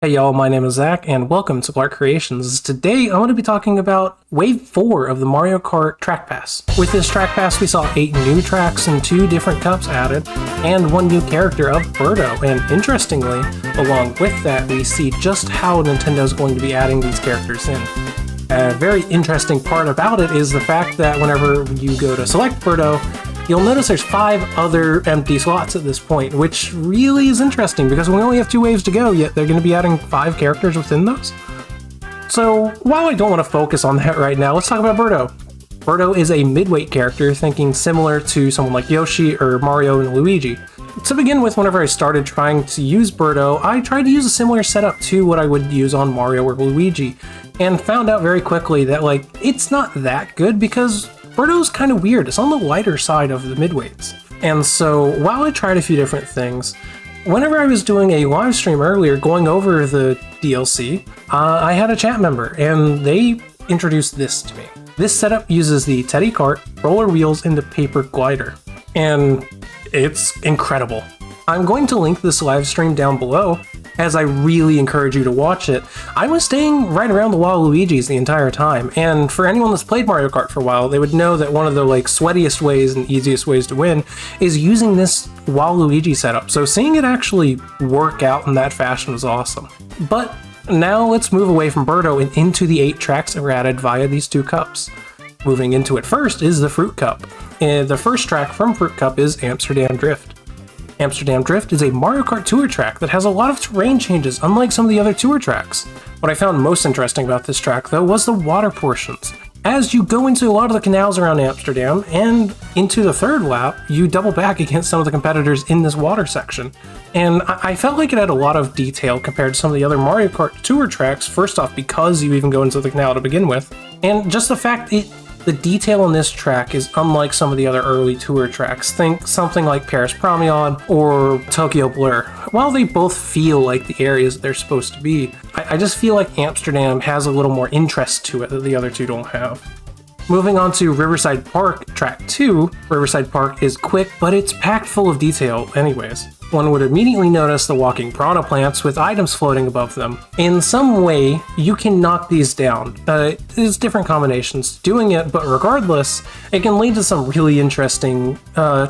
Hey y'all, my name is Zach, and welcome to Kart Creations. Today, I'm going to be talking about Wave 4 of the Mario Kart Track Pass. With this Track Pass, we saw 8 new tracks and 2 different cups added, and 1 new character of Birdo. And interestingly, along with that, we see just how Nintendo's going to be adding these characters in. A very interesting part about it is the fact that whenever you go to select Birdo, you'll notice there's 5 other empty slots at this point, which really is interesting because we only have 2 waves to go, yet they're going to be adding 5 characters within those. So while I don't want to focus on that right now, let's talk about Birdo. Birdo is a mid-weight character, thinking similar to someone like Yoshi or Mario and Luigi. To begin with, whenever I started trying to use Birdo, I tried to use a similar setup to what I would use on Mario or Luigi, and found out very quickly that, it's not that good because Birdo's kind of weird. It's on the lighter side of the midweights. And so while I tried a few different things, whenever I was doing a live stream earlier going over the DLC, I had a chat member and they introduced this to me. This setup uses the Teddy Kart, roller wheels, and the paper glider. And it's incredible. I'm going to link this live stream down below, as I really encourage you to watch it. I was staying right around the Waluigi's the entire time, and for anyone that's played Mario Kart for a while, they would know that one of the sweatiest ways and easiest ways to win is using this Waluigi setup. So seeing it actually work out in that fashion was awesome. But now let's move away from Birdo and into the 8 tracks that were added via these 2 cups. Moving into it first is the Fruit Cup. And the first track from Fruit Cup is Amsterdam Drift. Amsterdam Drift is a Mario Kart Tour track that has a lot of terrain changes, unlike some of the other tour tracks. What I found most interesting about this track, though, was the water portions. As you go into a lot of the canals around Amsterdam, and into the 3rd lap, you double back against some of the competitors in this water section. And I felt like it had a lot of detail compared to some of the other Mario Kart Tour tracks, first off because you even go into the canal to begin with, and just the fact the detail on this track is unlike some of the other early tour tracks. Think something like Paris Promenade or Tokyo Blur. While they both feel like the areas they're supposed to be, I just feel like Amsterdam has a little more interest to it that the other 2 don't have. Moving on to Riverside Park, track 2, Riverside Park is quick, but it's packed full of detail anyways. One would immediately notice the walking piranha plants with items floating above them. In some way, you can knock these down. There's different combinations doing it, but regardless, it can lead to some really interesting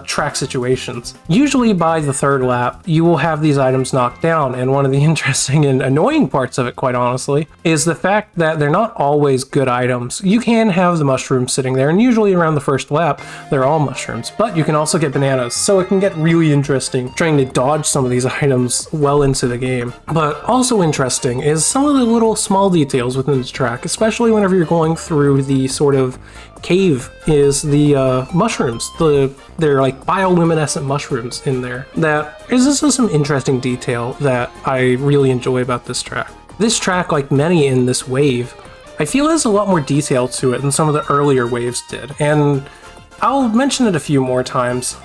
track situations. Usually by the 3rd lap, you will have these items knocked down, and one of the interesting and annoying parts of it, quite honestly, is the fact that they're not always good items. You can have the mushrooms sitting there, and usually around the 1st lap, they're all mushrooms, but you can also get bananas, so it can get really interesting trying to dodge some of these items well into the game. But also interesting is some of the little small details within this track, especially whenever you're going through the sort of cave, is the mushrooms. They're like bioluminescent mushrooms in there. That is just some interesting detail that I really enjoy about this track. This track, like many in this wave, I feel has a lot more detail to it than some of the earlier waves did, and I'll mention it a few more times,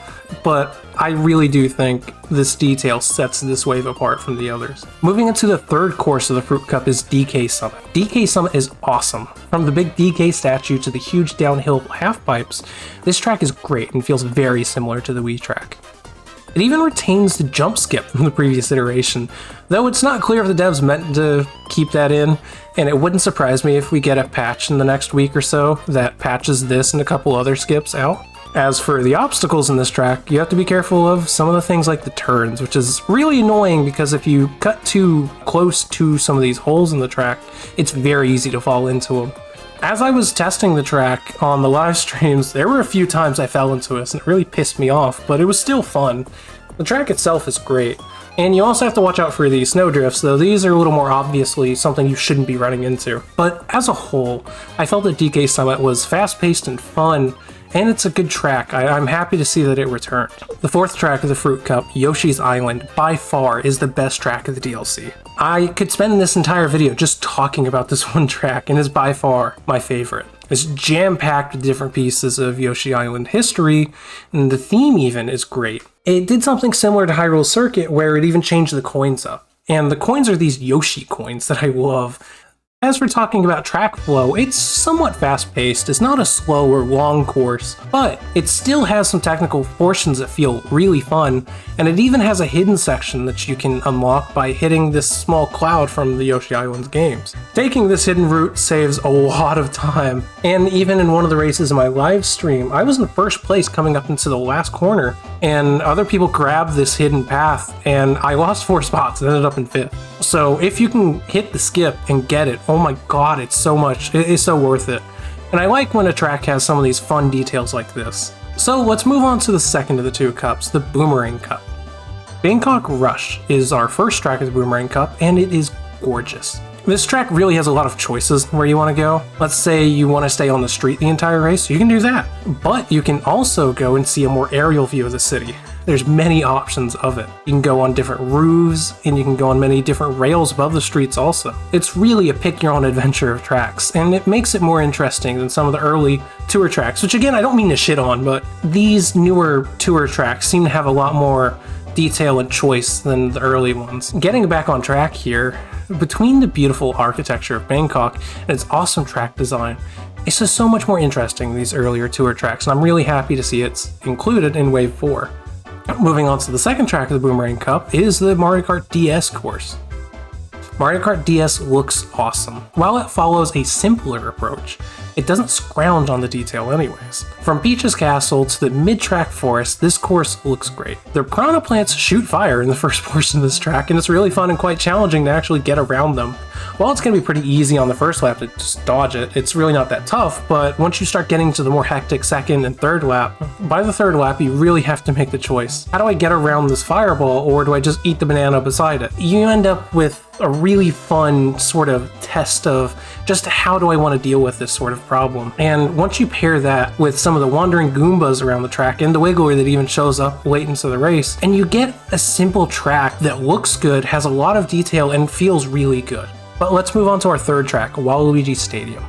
but I really do think this detail sets this wave apart from the others. Moving into the 3rd course of the Fruit Cup is DK Summit. DK Summit is awesome. From the big DK statue to the huge downhill half pipes, this track is great and feels very similar to the Wii track. It even retains the jump skip from the previous iteration, though it's not clear if the devs meant to keep that in, and it wouldn't surprise me if we get a patch in the next week or so that patches this and a couple other skips out. As for the obstacles in this track, you have to be careful of some of the things like the turns, which is really annoying because if you cut too close to some of these holes in the track, it's very easy to fall into them. As I was testing the track on the live streams, there were a few times I fell into this and it really pissed me off, but it was still fun. The track itself is great. And you also have to watch out for these snowdrifts, though these are a little more obviously something you shouldn't be running into. But as a whole, I felt that DK Summit was fast-paced and fun, and it's a good track. I'm happy to see that it returned. The 4th track of the Fruit Cup, Yoshi's Island, by far is the best track of the DLC. I could spend this entire video just talking about this one track, and it's by far my favorite. It's jam-packed with different pieces of Yoshi Island history, and the theme even is great. It did something similar to Hyrule Circuit, where it even changed the coins up. And the coins are these Yoshi coins that I love. As for talking about track flow, it's somewhat fast-paced. It's not a slow or long course, but it still has some technical portions that feel really fun, and it even has a hidden section that you can unlock by hitting this small cloud from the Yoshi Island's games. Taking this hidden route saves a lot of time, and even in one of the races in my live stream, I was in first place coming up into the last corner, and other people grabbed this hidden path, and I lost 4 spots and ended up in 5th. So if you can hit the skip and get it, oh my god, it's so worth it. And I like when a track has some of these fun details like this. So let's move on to the second of the 2 cups, the Boomerang Cup. Bangkok Rush is our first track of the Boomerang Cup, and it is gorgeous. This track really has a lot of choices where you want to go. Let's say you want to stay on the street the entire race, you can do that. But you can also go and see a more aerial view of the city. There's many options of it. You can go on different roofs, and you can go on many different rails above the streets also. It's really a pick-your-own-adventure of tracks, and it makes it more interesting than some of the early tour tracks, which again, I don't mean to shit on, but these newer tour tracks seem to have a lot more detail and choice than the early ones. Getting back on track here, between the beautiful architecture of Bangkok and its awesome track design, it's just so much more interesting than these earlier tour tracks, and I'm really happy to see it's included in Wave 4. Moving on to the second track of the Boomerang Cup is the Mario Kart DS course. Mario Kart DS looks awesome. While it follows a simpler approach, it doesn't scrounge on the detail anyways. From Peach's Castle to the mid-track forest, this course looks great. The piranha plants shoot fire in the first portion of this track, and it's really fun and quite challenging to actually get around them. While it's going to be pretty easy on the first lap to just dodge it, it's really not that tough, but once you start getting to the more hectic second and third lap, by the third lap you really have to make the choice. How do I get around this fireball, or do I just eat the banana beside it? You end up with a really fun sort of test of just how do I want to deal with this sort of problem. And once you pair that with some of the wandering Goombas around the track and the Wiggler that even shows up late into the race, and you get a simple track that looks good, has a lot of detail, and feels really good. But let's move on to our third track, Waluigi Stadium.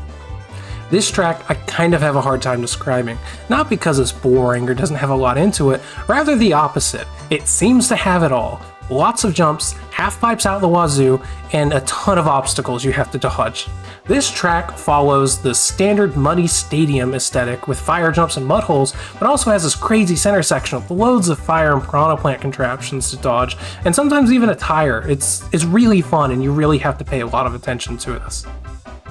This track I kind of have a hard time describing, not because it's boring or doesn't have a lot into it, rather the opposite. It seems to have it all. Lots of jumps, half pipes out the wazoo, and a ton of obstacles you have to dodge. This track follows the standard muddy stadium aesthetic with fire jumps and mud holes, but also has this crazy center section with loads of fire and piranha plant contraptions to dodge, and sometimes even a tire. It's really fun, and you really have to pay a lot of attention to this.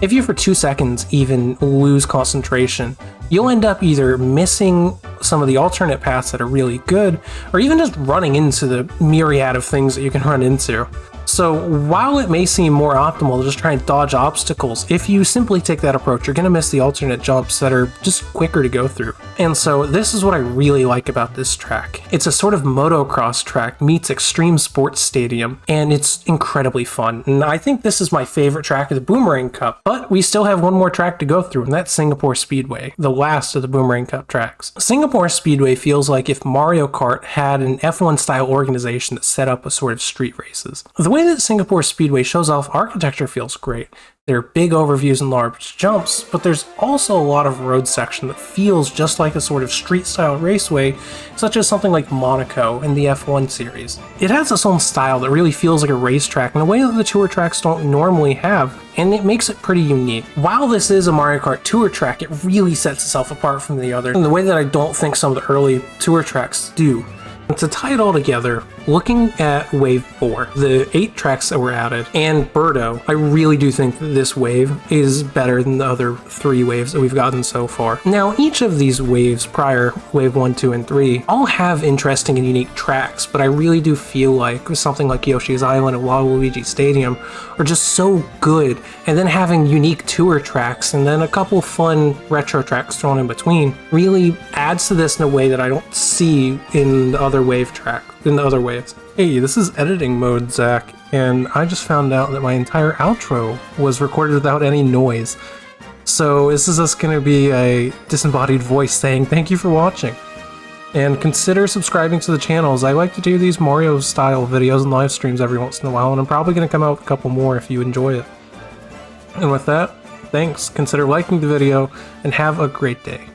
If you for 2 seconds even lose concentration, you'll end up either missing some of the alternate paths that are really good, or even just running into the myriad of things that you can run into. So while it may seem more optimal to just try and dodge obstacles, if you simply take that approach, you're going to miss the alternate jumps that are just quicker to go through. And so this is what I really like about this track. It's a sort of motocross track meets extreme sports stadium, and it's incredibly fun. And I think this is my favorite track of the Boomerang Cup, but we still have one more track to go through, and that's Singapore Speedway, the last of the Boomerang Cup tracks. Singapore Speedway feels like if Mario Kart had an F1 style organization that set up a sort of street races. The way that Singapore Speedway shows off architecture feels great. There are big overviews and large jumps, but there's also a lot of road section that feels just like a sort of street-style raceway, such as something like Monaco in the F1 series. It has its own style that really feels like a racetrack in a way that the tour tracks don't normally have, and it makes it pretty unique. While this is a Mario Kart tour track, it really sets itself apart from the others in the way that I don't think some of the early tour tracks do. And to tie it all together, looking at Wave 4, the 8 tracks that were added, and Birdo, I really do think that this wave is better than the other 3 waves that we've gotten so far. Now, each of these waves prior, Wave 1, 2, and 3, all have interesting and unique tracks, but I really do feel like something like Yoshi's Island and Waluigi Stadium are just so good, and then having unique tour tracks and then a couple fun retro tracks thrown in between really adds to this in a way that I don't see in the other waves. Hey, this is editing mode, Zach, and I just found out that my entire outro was recorded without any noise. So this is just going to be a disembodied voice saying thank you for watching. And consider subscribing to the channel, as I like to do these Mario style videos and live streams every once in a while, and I'm probably going to come out with a couple more if you enjoy it. And with that, thanks, consider liking the video, and have a great day.